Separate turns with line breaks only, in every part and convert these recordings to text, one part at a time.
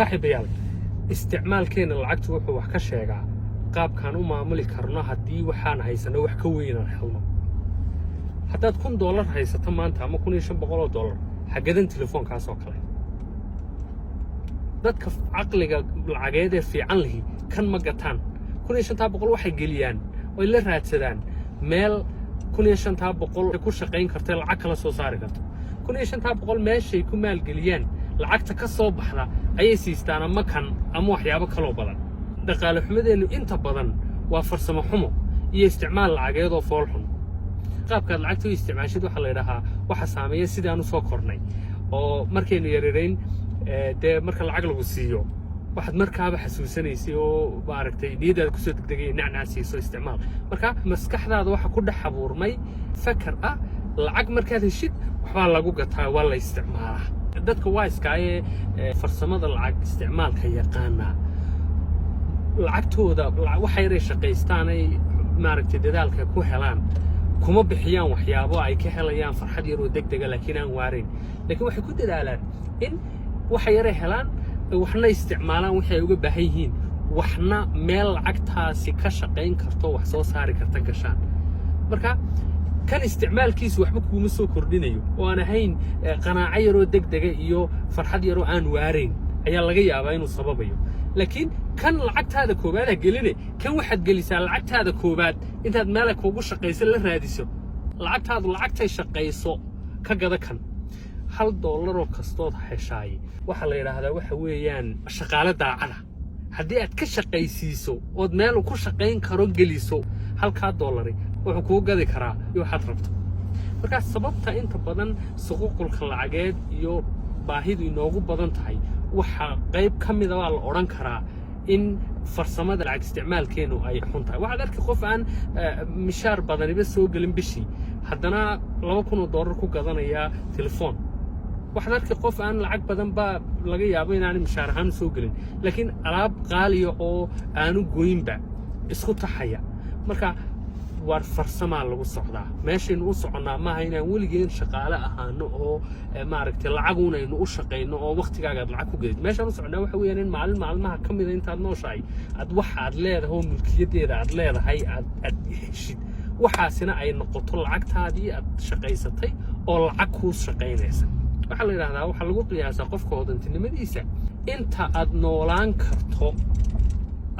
صاحب يال استعمال كين العقد وحو wax ka sheega qaabkan u maamuli karno hadii waxaan haysano wax ka weyn aan helno hadaad $1 haysato maanta ama $1500 xagadan telefoonkaas oo kale dadka aqliga lacageed ee fiican lihi kan ma gataan $1500 waxay geliyaan oo la raadsadaan meel $1500 ku shaqeyn karta lacag kala soo saari karto $1500 meeshay ku maal geliyaan lacagta ka soo baxda ayay siistaan ama kan ama waxyaabo kale oo badan dhaqaale xumadeenu inta badan waa farsamo xumo iyo isticmaal lacageed oo fool xun qaabka lacagta u isticmaashid waxa la yiraahdaa waxa saameeya sidaan u soo kornay oo markaynu yareereyn marka lacag lagu siiyo waxaad markaaba xasuusanaysay oo maaragtay niyadaada kusoo degdegay nacnaasiiso isticmaal marka maskaxdaada waxa ku dhex abuurmay fakar ah lacag markaad heshid waxbaa lagu gataa waa la isticmaalaa dadka wayska ee farsamada lacag isticmaalka yaqaana lacagtooda waxay yar shaqaystaan ay maaragtay dadaalka ku helaan kuma bixiyaan waxyaabo ay ka helayaan farxad yar oo degdeg ah laakiin aan waarin laakiin waxay ku dadaalaan in waxay yar helaan waxna isticmaalaan waxay uga baahan yihiin waxna meel lacagtaasi ka shaqayn karto wax soo saari karta gashaan marka kan isticmaalkiisu waxba kuma soo kordhinayo oo aan ahayn qanaaco yar oo degdeg ah iyo farxad yar oo aan waarin ayaa laga yaabaa inuu sababayo laakiin kan lacagtaada koobaad geline kan waxaad gelisaa lacagtaada koobaad intaad meel kuugu shaqaysan la raadiso lacagtaadu lacagtay shaqayso ka gada kan $1 oo kastood heshaay waxa la yiraahdaa waxa weeyaan shaqaale daacada haddii aad ka shaqaysiiso oo meel ku shaqayn karo geliso $1 wuxuu ku gadi karaa iyo waxaad rabto marka sababta inta badan suuqulka lacageed iyo baahidu inoogu badan tahay waxa qayb kamid ah la oran karaa in farsamada lacag isticmaalkeenu ay xun tahay waxa dadka qof aan mishaar badan iba soo galin bishii haddana $2,000 ku gadanaya telefoon waxa dadka qof aan lacag badan ba laga yaabo inaan mishaar ahaan soo galin laakiin alaab qaali oo aanu goynba isku taxaya marka war farsama lagu socdaa meeshaynu u soconaa maaha inaan weligeen shaqaale ahaano oo maaragtay lacag aynu u shaqeyno oo waqtigaaga lacag ku gelid meeshaan u soconaa waxa weeyaan in maalmaha kamid ah intaad nooshahay aad waxa aad leedahay oo mulkiyadeeda aad leedahay aad heshid waxaasina ay noqoto lacagtaadii aad shaqaysatay oo lacag ku shaqeynaysa waxa la yiraahdaa waxa lagu qiyaasaa qofka hodantinimadiisa inta aad noolaan karto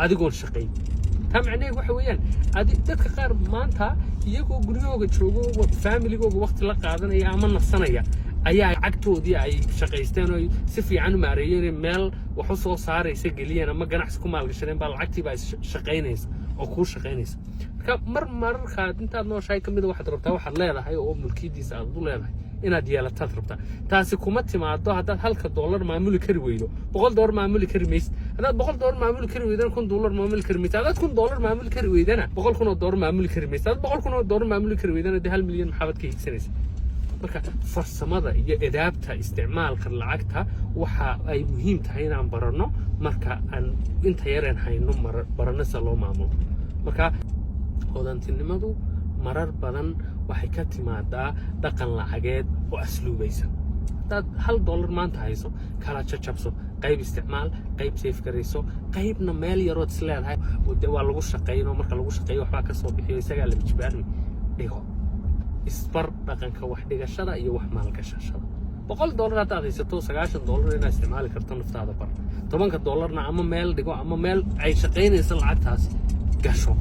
adigoon shaqeyn معناه waxa weeyaan dadka qaar maanta iyagoo guriyooga joogo family-googa waqti la qaadanaya ama nasanaya ayaa lacagtoodii ay shaqaysteen oo si fiican u maareeyeen meel wax u soo saaraysa galiyeen ama ganacsi ku maalgashadeen baa lacagtii baa shaqaynaysa oo ku shaqaynaysa marka intaad nooshahay kamid waxaad rabtaa waxaad leedahay oo mulkiyadiisa aad u leedahay inaad yeelataad rabtaa taasi kuma timaado haddaad $1 maamuli kari weydo $100 maamuli kari maysid haddaad $100 maamuli kari weydana $1,000 maamuli kari maysid haddaad $1,000 maamuli kari weydana $100,000 maamuli kari maysid haddaad $100,000 maamuli kari weydana $1 milyan maxaad ka higsanaysaa marka farsamada iyo edaabta isticmaalka lacagta waxa ay muhiim tahay inaan barano marka aan inta yareen hayno barano si loo maamulo marka hodantinimadu marar badan waxay ka timaadaa dhaqan lacageed oo asluubaysa dad $1 maanta hayso kala jabso qayb isticmaal qayb safe garayso qaybna meel yar oo isleedahay oo waa lagu shaqeeyo marka lagu shaqeeyo waxba ka soo bixiyo isaga la jibaarin dhigo isbar dhaqanka wax dhigashada iyo wax maalgashashada $100 hadaad haysato $90 inaad isticmaali karto naftaada bar $10 ama meel dhigo ama meel ay shaqeynayso lacagtaas gasho